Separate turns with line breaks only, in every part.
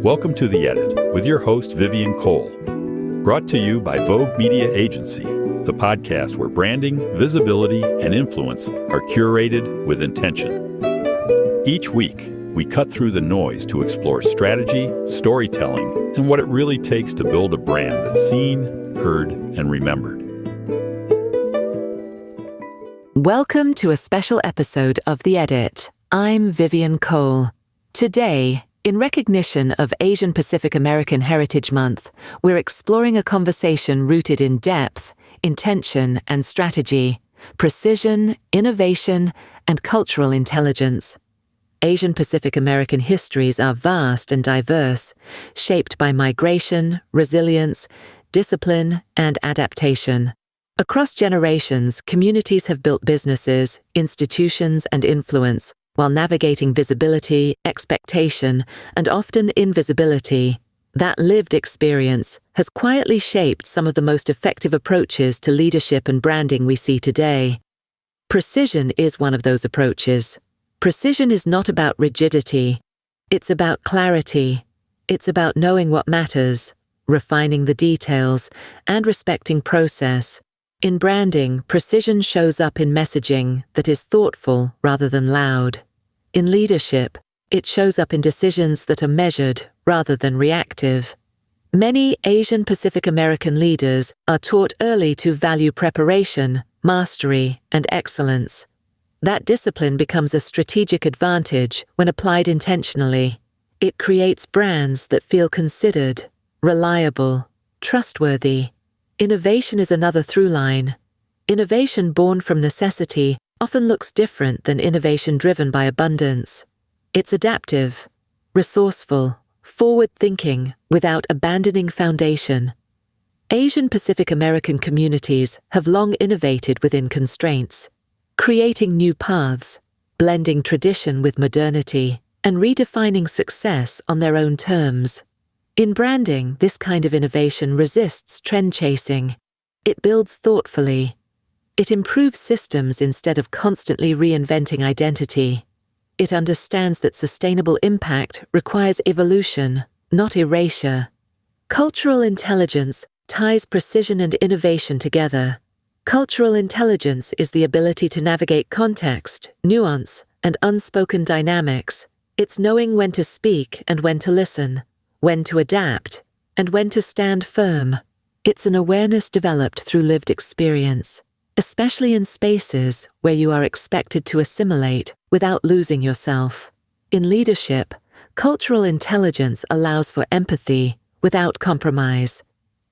Welcome to The Edit with your host, Vivian Cole. Brought to you by Vogue Media Agency, the podcast where branding, visibility, and influence are curated with intention. Each week, we cut through the noise to explore strategy, storytelling, and what it really takes to build a brand that's seen, heard, and remembered.
Welcome to a special episode of The Edit. I'm Vivian Cole. Today, in recognition of Asian Pacific American Heritage Month, we're exploring a conversation rooted in depth, intention, and strategy, precision, innovation, and cultural intelligence. Asian Pacific American histories are vast and diverse, shaped by migration, resilience, discipline, and adaptation. Across generations, communities have built businesses, institutions, and influence, while navigating visibility, expectation, and often invisibility. That lived experience has quietly shaped some of the most effective approaches to leadership and branding we see today. Precision is one of those approaches. Precision is not about rigidity. It's about clarity. It's about knowing what matters, refining the details, and respecting process. In branding, precision shows up in messaging that is thoughtful rather than loud. In leadership, it shows up in decisions that are measured rather than reactive. Many Asian Pacific American leaders are taught early to value preparation, mastery, and excellence. That discipline becomes a strategic advantage when applied intentionally. It creates brands that feel considered, reliable, trustworthy. Innovation is another through line. Innovation born from necessity often looks different than innovation driven by abundance. It's adaptive, resourceful, forward-thinking without abandoning foundation. Asian Pacific American communities have long innovated within constraints, creating new paths, blending tradition with modernity, and redefining success on their own terms. In branding, this kind of innovation resists trend chasing. It builds thoughtfully. It improves systems instead of constantly reinventing identity. It understands that sustainable impact requires evolution, not erasure. Cultural intelligence ties precision and innovation together. Cultural intelligence is the ability to navigate context, nuance, and unspoken dynamics. It's knowing when to speak and when to listen, when to adapt, and when to stand firm. It's an awareness developed through lived experience, especially in spaces where you are expected to assimilate without losing yourself. In leadership, cultural intelligence allows for empathy without compromise.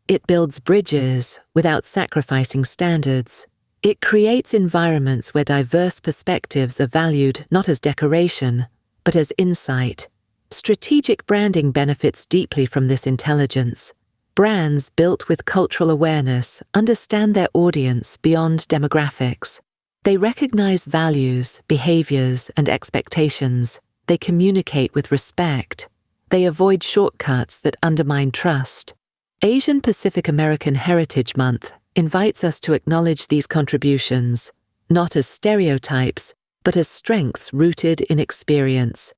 It builds bridges without sacrificing standards. It creates environments where diverse perspectives are valued not as decoration, but as insight. Strategic branding benefits deeply from this intelligence. Brands built with cultural awareness understand their audience beyond demographics. They recognize values, behaviors, and expectations. They communicate with respect. They avoid shortcuts that undermine trust. Asian Pacific American Heritage Month invites us to acknowledge these contributions, not as stereotypes, but as strengths rooted in experience.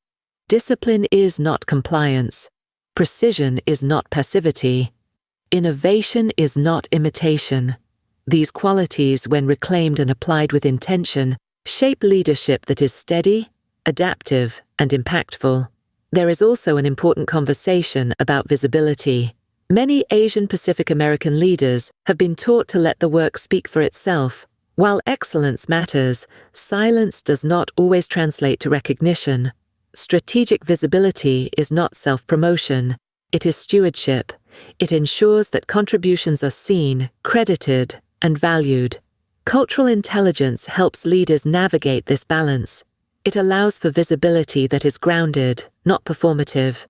Discipline is not compliance. Precision is not passivity. Innovation is not imitation. These qualities, when reclaimed and applied with intention, shape leadership that is steady, adaptive, and impactful. There is also an important conversation about visibility. Many Asian Pacific American leaders have been taught to let the work speak for itself. While excellence matters, silence does not always translate to recognition. Strategic visibility is not self-promotion. It is stewardship. It ensures that contributions are seen, credited, and valued. Cultural intelligence helps leaders navigate this balance. It allows for visibility that is grounded, not performative.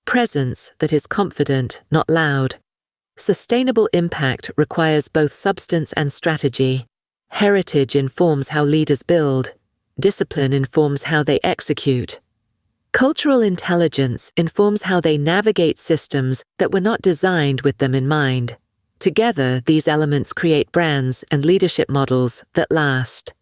Presence that is confident, not loud. Sustainable impact requires both substance and strategy. Heritage informs how leaders build. Discipline informs how they execute. Cultural intelligence informs how they navigate systems that were not designed with them in mind. Together, these elements create brands and leadership models that last.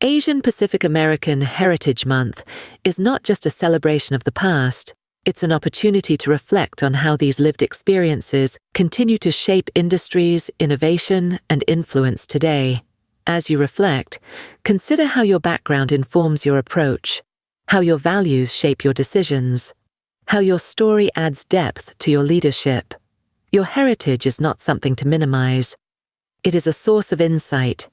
Asian Pacific American Heritage Month is not just a celebration of the past, It's an opportunity to reflect on how these lived experiences continue to shape industries, innovation, and influence today. As you reflect, consider how your background informs your approach, how your values shape your decisions, how your story adds depth to your leadership. Your heritage is not something to minimize. It is a source of insight.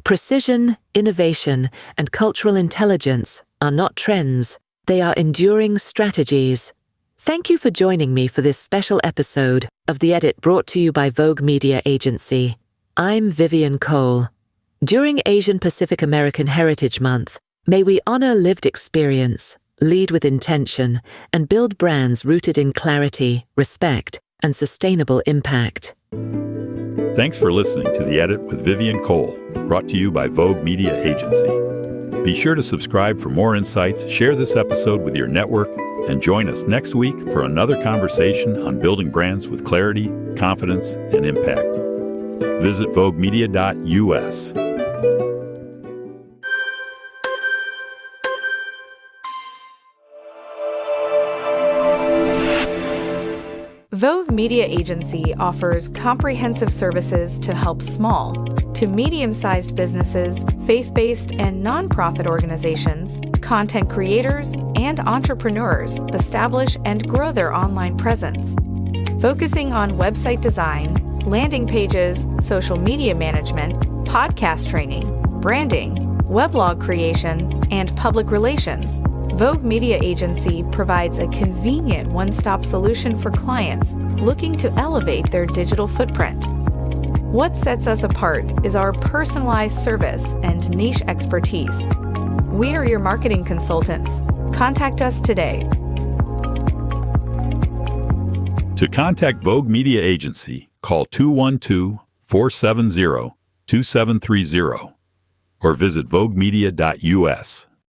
Precision, innovation, and cultural intelligence are not trends. They are enduring strategies. Thank you for joining me for this special episode of The Edit brought to you by Vogue Media Agency. I'm Vivian Cole. During Asian Pacific American Heritage Month, may we honor lived experience, lead with intention, and build brands rooted in clarity, respect, and sustainable impact.
Thanks for listening to The Edit with Vivian Cole, brought to you by Vogue Media Agency. Be sure to subscribe for more insights, share this episode with your network, and join us next week for another conversation on building brands with clarity, confidence, and impact. Visit voguemedia.us.
Vogue Media Agency offers comprehensive services to help small to medium-sized businesses, faith-based and nonprofit organizations, content creators, and entrepreneurs establish and grow their online presence. Focusing on website design, landing pages, social media management, podcast training, branding, weblog creation, and public relations, Vogue Media Agency provides a convenient one-stop solution for clients looking to elevate their digital footprint. What sets us apart is our personalized service and niche expertise. We are your marketing consultants. Contact us today.
To contact Vogue Media Agency, call 212-470-2730 or visit voguemedia.us.